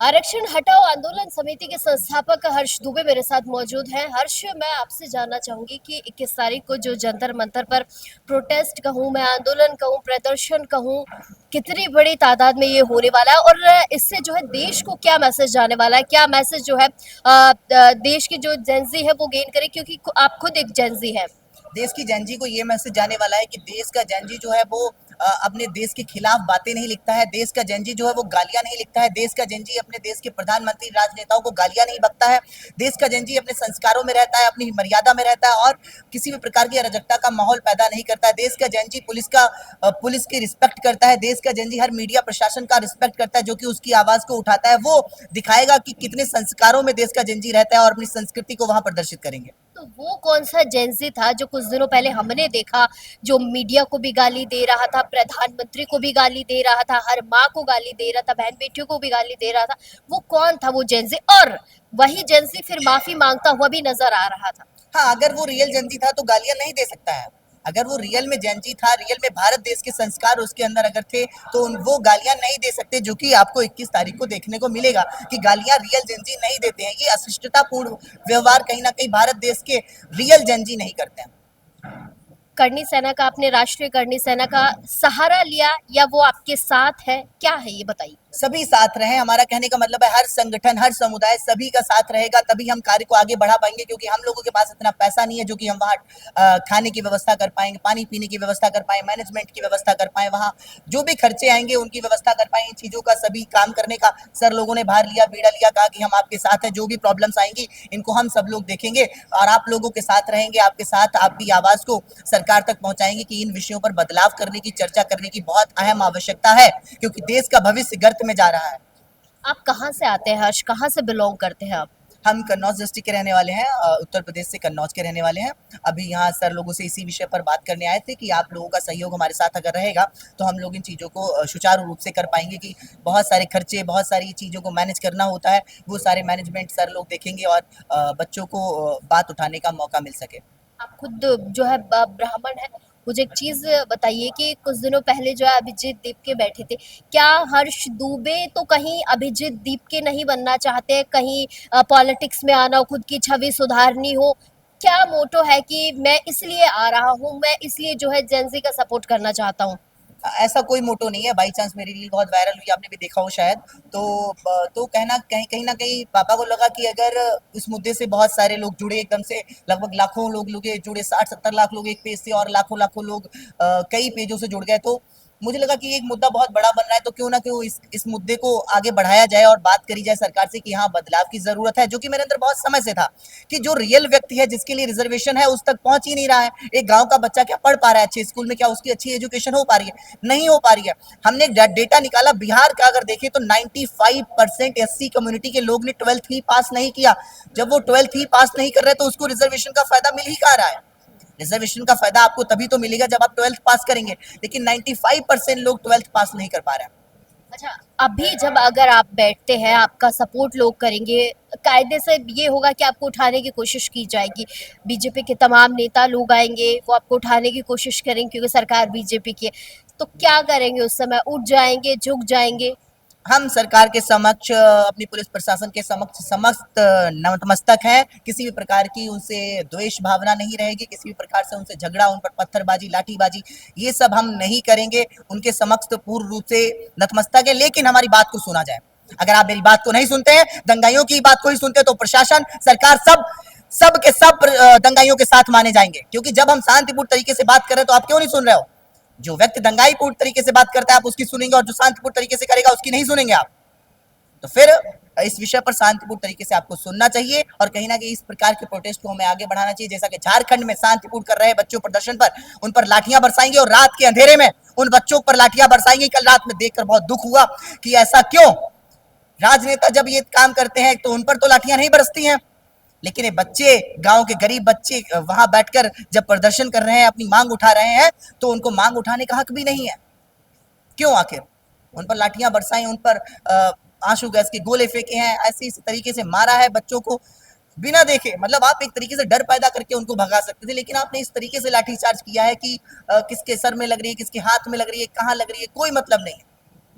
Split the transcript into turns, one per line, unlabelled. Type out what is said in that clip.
आरक्षण हटाओ आंदोलन समिति के संस्थापक हर्ष दुबे मेरे साथ मौजूद हैं। हर्ष, मैं आपसे जानना चाहूंगी कि 21 तारीख को जो जंतर मंतर पर प्रोटेस्ट कहूं, मैं आंदोलन कहूं, प्रदर्शन कहूं, कितनी बड़ी तादाद में ये होने वाला है और इससे जो है देश को क्या मैसेज जाने वाला है, क्या मैसेज जो है देश की जो जेंजी है वो गेन करे, क्योंकि आप खुद एक जेंजी है।
देश की जेनजी को ये मैसेज जाने वाला है कि देश का जेनजी जो है वो अपने देश के खिलाफ बातें नहीं लिखता है। देश का जेनजी जो है वो गालियां नहीं लिखता है। देश का जेनजी अपने देश के प्रधानमंत्री राजनेताओं को गालियां नहीं बकता है। देश का जेनजी अपने संस्कारों में रहता है, अपनी मर्यादा में रहता है और किसी भी प्रकार की अराजकता का माहौल पैदा नहीं करता है। देश का जेनजी पुलिस की रिस्पेक्ट करता है। देश का जेनजी हर मीडिया प्रशासन का रिस्पेक्ट करता है जो कि उसकी आवाज को उठाता है। वो दिखाएगा कि कितने संस्कारों में देश का जेनजी रहता है और अपनी संस्कृति को वहां प्रदर्शित करेंगे।
तो वो कौन सा जेंजी था जो कुछ दिनों पहले हमने देखा, जो मीडिया को भी गाली दे रहा था, प्रधानमंत्री को भी गाली दे रहा था, हर माँ को गाली दे रहा था, बहन बेटियों को भी गाली दे रहा था? वो कौन था वो जेंजी? और वही जेंजी फिर माफी मांगता हुआ भी नजर आ रहा था।
हाँ, अगर वो रियल जेनजी था तो गालियां नहीं दे सकता है। अगर वो रियल में जेनजी था, रियल में भारत देश के संस्कार उसके अंदर अगर थे, तो वो गालियां नहीं दे सकते, जो कि आपको 21 तारीख को देखने को मिलेगा कि गालियां रियल जेनजी नहीं देते हैं। ये अशिष्टतापूर्ण व्यवहार कहीं ना कहीं भारत देश के रियल जेनजी नहीं करते हैं।
करनी सेना का, आपने राष्ट्रीय करनी सेना का सहारा लिया या वो आपके साथ है, क्या है ये बताइए?
सभी साथ रहे। हमारा कहने का मतलब है हर संगठन, हर समुदाय सभी का साथ रहेगा, तभी हम कार्य को आगे बढ़ा पाएंगे। क्योंकि हम लोगों के पास इतना पैसा नहीं है जो कि हम वहाँ खाने की व्यवस्था कर पाएंगे, पानी पीने की व्यवस्था कर पाए, मैनेजमेंट की व्यवस्था कर पाए, वहाँ जो भी खर्चे आएंगे उनकी व्यवस्था कर पाए। इन चीजों का सभी काम करने का सर लोगों ने भार लिया, बीड़ा लिया, कहा कि हम आपके साथ हैं। जो भी प्रॉब्लम्स आएंगी इनको हम सब लोग देखेंगे और आप लोगों के साथ रहेंगे, आपके साथ आपकी आवाज को सरकार तक पहुंचाएंगे कि इन विषयों पर बदलाव करने की, चर्चा करने की बहुत अहम आवश्यकता है, क्योंकि देश का भविष्य गर्त में जा रहा है।
आप कहाँ से आते हैं हर्ष, कहाँ से बिलोंग करते हैं आप?
हम कन्नौज डिस्ट्रिक्ट के रहने वाले हैं, उत्तर प्रदेश से कन्नौज के रहने वाले हैं। अभी यहाँ सर लोगों से इसी विषय पर बात करने आए थे कि आप लोगों का सहयोग हमारे साथ अगर रहेगा तो हम लोग इन चीज़ों को सुचारू रूप से कर पाएंगे। कि बहुत सारे खर्चे, बहुत सारी चीज़ों को मैनेज करना होता है, वो सारे मैनेजमेंट सर लोग देखेंगे और बच्चों को बात उठाने का मौका मिल सके।
आप खुद जो है ब्राह्मण है, मुझे एक चीज बताइए कि कुछ दिनों पहले जो है अभिजीत दीप के बैठे थे, क्या हर्ष दुबे तो कहीं अभिजीत दीप के नहीं बनना चाहते, कहीं पॉलिटिक्स में आना हो, खुद की छवि सुधारनी हो? क्या मोटो है कि मैं इसलिए आ रहा हूँ, मैं इसलिए जो है जेंजी का सपोर्ट करना चाहता हूँ?
ऐसा कोई मोटो नहीं है। बाई चांस मेरी रील बहुत वायरल हुई, आपने भी देखा हो शायद। तो कहना कहीं ना कहीं पापा को लगा कि अगर इस मुद्दे से बहुत सारे लोग जुड़े, एकदम से लगभग लाखों लोग जुड़े, 60-70 लाख लोग एक पेज से और लाखों लाखों लोग कई पेजों से जुड़ गए, तो मुझे लगा कि एक मुद्दा बहुत बड़ा बन रहा है, तो क्यों ना क्यों इस मुद्दे को आगे बढ़ाया जाए और बात करी जाए सरकार से कि हाँ, बदलाव की जरूरत है। जो कि मेरे अंदर बहुत समय से था कि जो रियल व्यक्ति है, जिसके लिए रिजर्वेशन है, उस तक पहुंच ही नहीं रहा है। एक गांव का बच्चा क्या पढ़ पा रहा है अच्छे स्कूल में, क्या उसकी अच्छी एजुकेशन हो पा रही है? नहीं हो पा रही है। हमने डेटा निकाला, बिहार का अगर देखें तो 95% एससी कम्युनिटी के लोग ने 12th ही पास नहीं किया। जब वो 12th ही पास नहीं कर रहे तो उसको रिजर्वेशन का फायदा मिल ही कहाँ रहा है? रिजर्वेशन का फायदा आपको तभी तो मिलेगा जब आप 12th पास करेंगे, लेकिन 95% लोग 12th पास नहीं कर पा रहे हैं।
अच्छा, अभी जब अगर आप बैठते हैं, आपका सपोर्ट लोग करेंगे, कायदे से ये होगा कि आपको उठाने की कोशिश की जाएगी, बीजेपी के तमाम नेता लोग आएंगे, वो आपको उठाने की कोशिश करेंगे क्योंकि सरकार बीजेपी की है, तो क्या करेंगे उस समय? उठ जाएंगे, झुक जाएंगे?
हम सरकार के समक्ष, अपनी पुलिस प्रशासन के समक्ष समस्त नतमस्तक हैं। किसी भी प्रकार की उनसे द्वेष भावना नहीं रहेगी, किसी भी प्रकार से उनसे झगड़ा, उन पर पत्थरबाजी, लाठीबाजी, ये सब हम नहीं करेंगे। उनके समक्ष तो पूर्ण रूप से नतमस्तक है, लेकिन हमारी बात को सुना जाए। अगर आप मेरी बात को नहीं सुनते हैं, दंगाइयों की बात को ही सुनते, तो प्रशासन, सरकार, सब के सब दंगाइयों के साथ माने जाएंगे। क्योंकि जब हम शांतिपूर्ण तरीके से बात कर रहे हैं तो आप क्यों नहीं सुन रहे हो? जो व्यक्ति दंगाईपूर्ण तरीके से बात करता है आप उसकी सुनेंगे, और जो शांतिपूर्ण तरीके से करेगा उसकी नहीं सुनेंगे आप। तो फिर इस विषय पर शांतिपूर्ण तरीके से आपको सुनना चाहिए और कहीं ना कहीं इस प्रकार के प्रोटेस्ट को हमें आगे बढ़ाना चाहिए। जैसा कि झारखंड में शांतिपूर्ण कर रहे बच्चों प्रदर्शन पर, उन पर लाठियां बरसाएंगे और रात के अंधेरे में उन बच्चों पर लाठियां बरसाएंगे। कल रात में देखकर बहुत दुख हुआ कि ऐसा क्यों। राजनेता जब ये काम करते हैं तो उन पर तो लाठियां नहीं बरसती हैं, लेकिन ये बच्चे, गांव के गरीब बच्चे वहां बैठकर जब प्रदर्शन कर रहे हैं, अपनी मांग उठा रहे हैं, तो उनको मांग उठाने का हक भी नहीं है? क्यों आखिर उन पर लाठियां बरसाई, उन पर आंसू गैस के गोले फेंके हैं, ऐसे इस तरीके से मारा है बच्चों को बिना देखे? मतलब आप एक तरीके से डर पैदा करके उनको भगा सकते थे, लेकिन आपने इस तरीके से लाठीचार्ज किया है कि किसके सर में लग रही है, किसके हाथ में लग रही है, कहाँ लग रही है, कोई मतलब नहीं है।